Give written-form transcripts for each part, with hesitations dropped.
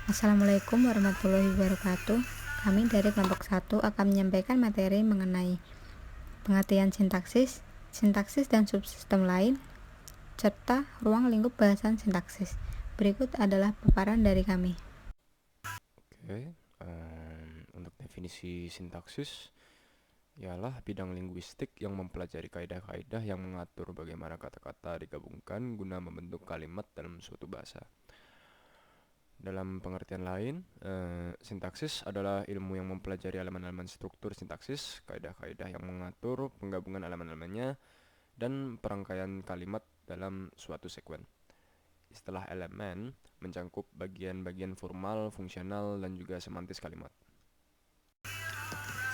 Assalamualaikum warahmatullahi wabarakatuh. Kami dari kelompok 1 akan menyampaikan materi mengenai pengertian sintaksis, sintaksis dan subsistem lain, serta ruang lingkup bahasan sintaksis. Berikut adalah paparan dari kami. Oke, untuk definisi sintaksis ialah bidang linguistik yang mempelajari kaidah-kaidah yang mengatur bagaimana kata-kata digabungkan guna membentuk kalimat dalam suatu bahasa. Dalam pengertian lain, sintaksis adalah ilmu yang mempelajari elemen-elemen struktur sintaksis, kaidah-kaidah yang mengatur penggabungan elemen-elemennya, dan perangkaian kalimat dalam suatu sekuen. Istilah elemen mencangkup bagian-bagian formal, fungsional, dan juga semantis kalimat.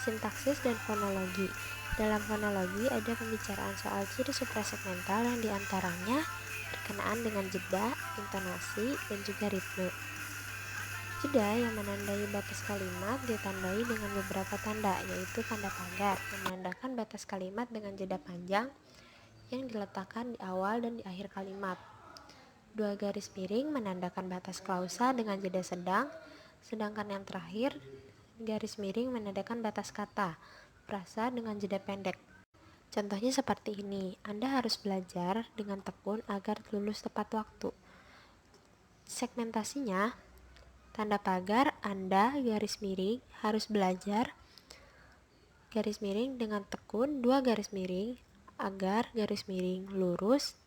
Sintaksis dan fonologi. Dalam fonologi ada pembicaraan soal ciri suprasegmental yang diantaranya berkenaan dengan jeda, intonasi, dan juga ritme. Jeda yang menandai batas kalimat ditandai dengan beberapa tanda, yaitu tanda pagar yang menandakan batas kalimat dengan jeda panjang yang diletakkan di awal dan di akhir kalimat. Dua garis miring menandakan batas klausa dengan jeda sedang, sedangkan yang terakhir garis miring menandakan batas kata, frasa dengan jeda pendek. Contohnya seperti ini, Anda harus belajar dengan tekun agar lulus tepat waktu. Segmentasinya, tanda pagar Anda garis miring harus belajar garis miring dengan tekun 2 garis miring agar garis miring lulus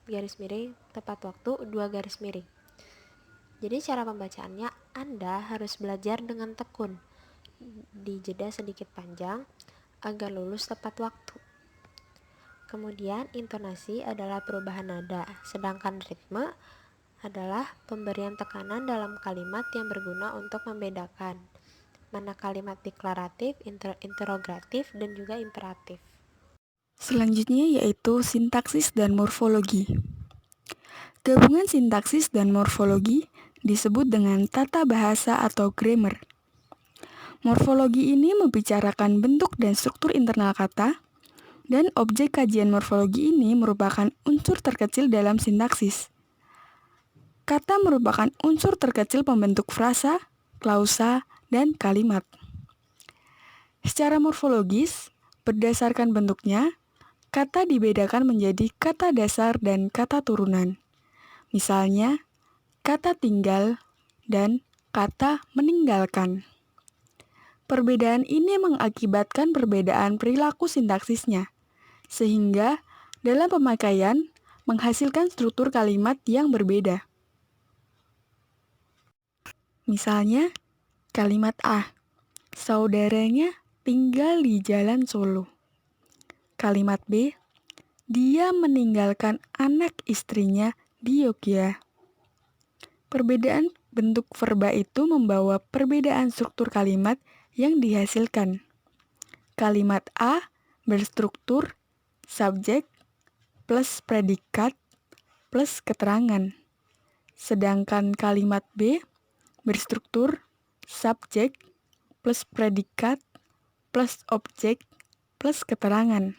garis miring tepat waktu 2 garis miring. Jadi cara pembacaannya Anda harus belajar dengan tekun di jeda sedikit panjang agar lulus tepat waktu. Kemudian intonasi adalah perubahan nada, sedangkan ritme adalah pemberian tekanan dalam kalimat yang berguna untuk membedakan mana kalimat deklaratif, interogatif, dan juga imperatif. Selanjutnya yaitu sintaksis dan morfologi. Gabungan sintaksis dan morfologi disebut dengan tata bahasa atau grammar. Morfologi ini membicarakan bentuk dan struktur internal kata, dan objek kajian morfologi ini merupakan unsur terkecil dalam sintaksis. Kata merupakan unsur terkecil pembentuk frasa, klausa, dan kalimat. Secara morfologis, berdasarkan bentuknya, kata dibedakan menjadi kata dasar dan kata turunan. Misalnya, kata tinggal dan kata meninggalkan. Perbedaan ini mengakibatkan perbedaan perilaku sintaksisnya, sehingga dalam pemakaian menghasilkan struktur kalimat yang berbeda. Misalnya, kalimat A, saudaranya tinggal di Jalan Solo. Kalimat B, dia meninggalkan anak istrinya di Yogyakarta. Perbedaan bentuk verba itu membawa perbedaan struktur kalimat yang dihasilkan. Kalimat A berstruktur subjek plus predikat plus keterangan. Sedangkan kalimat B berstruktur subjek plus predikat plus objek plus keterangan.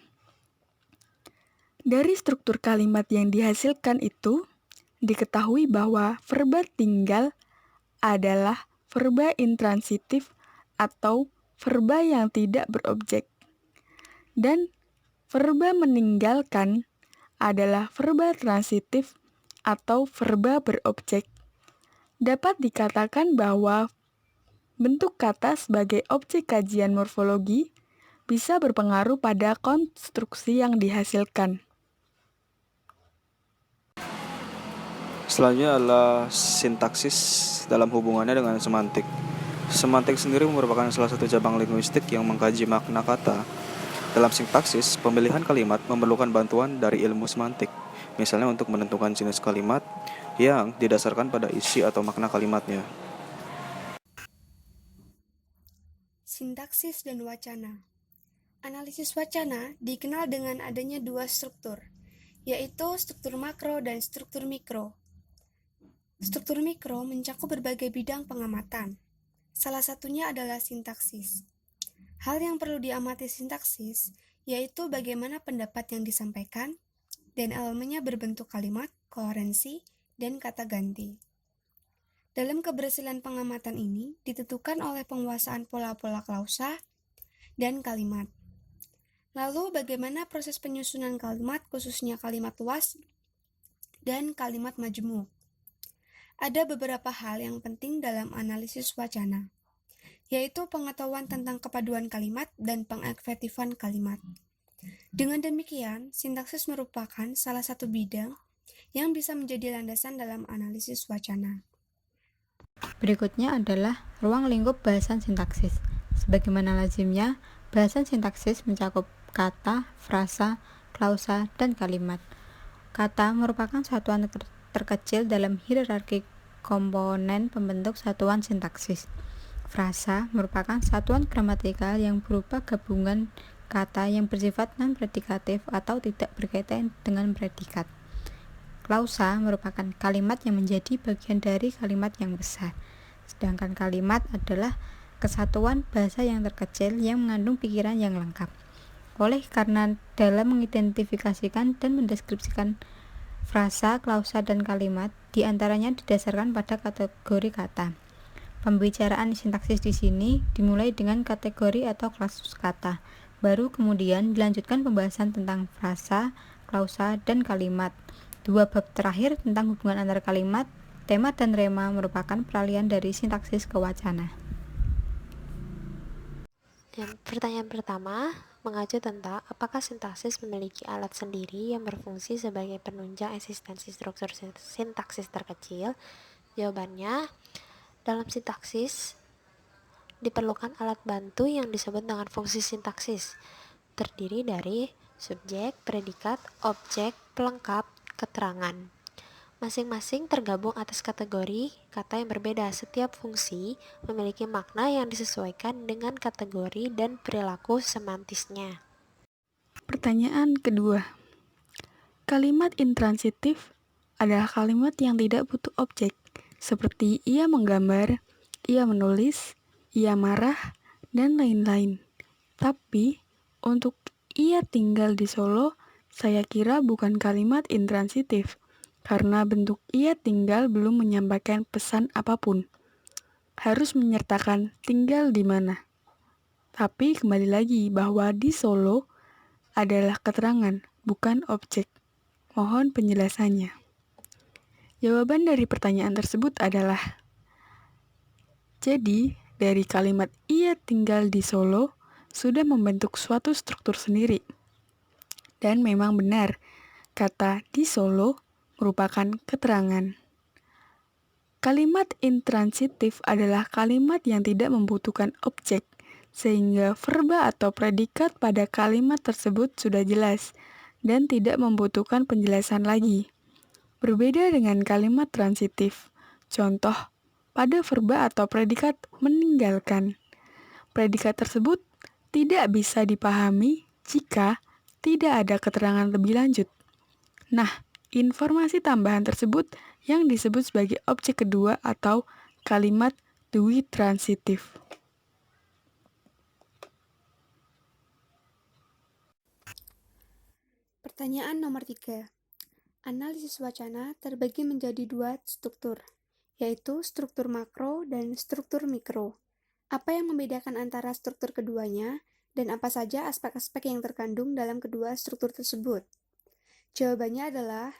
Dari struktur kalimat yang dihasilkan itu, diketahui bahwa verba tinggal adalah verba intransitif atau verba yang tidak berobjek. Dan verba meninggalkan adalah verba transitif atau verba berobjek. Dapat dikatakan bahwa bentuk kata sebagai objek kajian morfologi bisa berpengaruh pada konstruksi yang dihasilkan. Selanjutnya adalah sintaksis dalam hubungannya dengan semantik. Semantik sendiri merupakan salah satu cabang linguistik yang mengkaji makna kata. Dalam sintaksis, pemilihan kalimat memerlukan bantuan dari ilmu semantik, misalnya untuk menentukan jenis kalimat yang didasarkan pada isi atau makna kalimatnya. Sintaksis dan wacana. Analisis wacana dikenal dengan adanya dua struktur, yaitu struktur makro dan struktur mikro. Struktur mikro mencakup berbagai bidang pengamatan. Salah satunya adalah sintaksis. Hal yang perlu diamati sintaksis yaitu bagaimana pendapat yang disampaikan dan elemennya berbentuk kalimat, koherensi, dan kata ganti. Dalam keberhasilan pengamatan ini ditentukan oleh penguasaan pola-pola klausa dan kalimat. Lalu bagaimana proses penyusunan kalimat, khususnya kalimat luas dan kalimat majemuk? Ada beberapa hal yang penting dalam analisis wacana, yaitu pengetahuan tentang kepaduan kalimat dan pengefektifan kalimat. Dengan demikian, sintaksis merupakan salah satu bidang yang bisa menjadi landasan dalam analisis wacana. Berikutnya adalah ruang lingkup bahasan sintaksis. Sebagaimana lazimnya, bahasan sintaksis mencakup kata, frasa, klausa, dan kalimat. Kata merupakan satuan terkecil dalam hierarki komponen pembentuk satuan sintaksis. Frasa merupakan satuan gramatikal yang berupa gabungan kata yang bersifat non-predikatif atau tidak berkaitan dengan predikat. Klausa merupakan kalimat yang menjadi bagian dari kalimat yang besar. Sedangkan kalimat adalah kesatuan bahasa yang terkecil yang mengandung pikiran yang lengkap. Oleh karena dalam mengidentifikasikan dan mendeskripsikan frasa, klausa, dan kalimat, diantaranya didasarkan pada kategori kata. Pembicaraan sintaksis di sini dimulai dengan kategori atau kelas kata, baru kemudian dilanjutkan pembahasan tentang frasa, klausa, dan kalimat. Dua bab terakhir tentang hubungan antara kalimat, tema, dan rema merupakan peralihan dari sintaksis ke wacana. Yang pertanyaan pertama mengacu tentang apakah sintaksis memiliki alat sendiri yang berfungsi sebagai penunjang eksistensi struktur sintaksis terkecil. Jawabannya, dalam sintaksis diperlukan alat bantu yang disebut dengan fungsi sintaksis, terdiri dari subjek, predikat, objek, pelengkap, keterangan. Masing-masing tergabung atas kategori kata yang berbeda. Setiap fungsi memiliki makna yang disesuaikan dengan kategori dan perilaku semantisnya. Pertanyaan kedua. Kalimat intransitif adalah kalimat yang tidak butuh objek, seperti ia menggambar, ia menulis, ia marah, dan lain-lain. Tapi, untuk ia tinggal di Solo, saya kira bukan kalimat intransitif, karena bentuk ia tinggal belum menyampaikan pesan apapun. Harus menyertakan tinggal di mana. Tapi kembali lagi bahwa di Solo adalah keterangan, bukan objek. Mohon penjelasannya. Jawaban dari pertanyaan tersebut adalah, jadi dari kalimat ia tinggal di Solo sudah membentuk suatu struktur sendiri. Dan memang benar, kata di Solo merupakan keterangan. Kalimat intransitif adalah kalimat yang tidak membutuhkan objek, sehingga verba atau predikat pada kalimat tersebut sudah jelas dan tidak membutuhkan penjelasan lagi. Berbeda dengan kalimat transitif. Contoh, pada verba atau predikat meninggalkan. Predikat tersebut tidak bisa dipahami jika tidak ada keterangan lebih lanjut. Nah, informasi tambahan tersebut yang disebut sebagai objek kedua atau kalimat dwi transitif. Pertanyaan nomor 3. Analisis wacana terbagi menjadi dua struktur, yaitu struktur makro dan struktur mikro. Apa yang membedakan antara struktur keduanya, dan apa saja aspek-aspek yang terkandung dalam kedua struktur tersebut? Jawabannya adalah,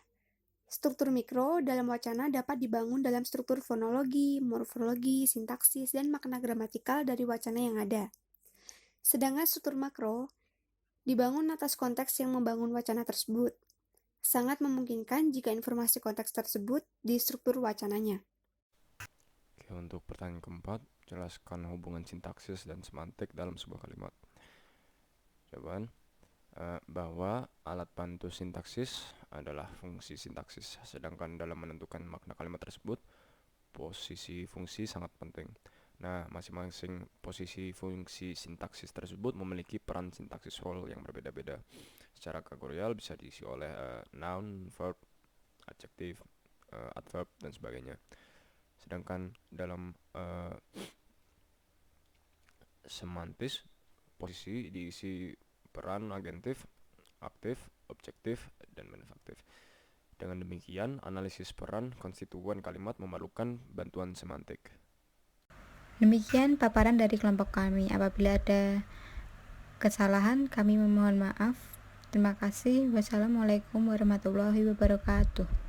struktur mikro dalam wacana dapat dibangun dalam struktur fonologi, morfologi, sintaksis, dan makna gramatikal dari wacana yang ada. Sedangkan struktur makro dibangun atas konteks yang membangun wacana tersebut. Sangat memungkinkan jika informasi konteks tersebut di struktur wacananya. Oke, untuk pertanyaan keempat, jelaskan hubungan sintaksis dan semantik dalam sebuah kalimat. Jawaban, bahwa alat bantu sintaksis adalah fungsi sintaksis, sedangkan dalam menentukan makna kalimat tersebut, posisi fungsi sangat penting. Nah, masing-masing posisi fungsi sintaksis tersebut memiliki peran sintaksis role yang berbeda-beda. Secara kategorial bisa diisi oleh noun, verb, adjektif, adverb, dan sebagainya. Sedangkan dalam semantis, posisi diisi peran agentif, aktif, objektif, dan benefaktif. Dengan demikian, analisis peran konstituen kalimat memerlukan bantuan semantik. Demikian paparan dari kelompok kami. Apabila ada kesalahan, kami memohon maaf. Terima kasih. Wassalamualaikum warahmatullahi wabarakatuh.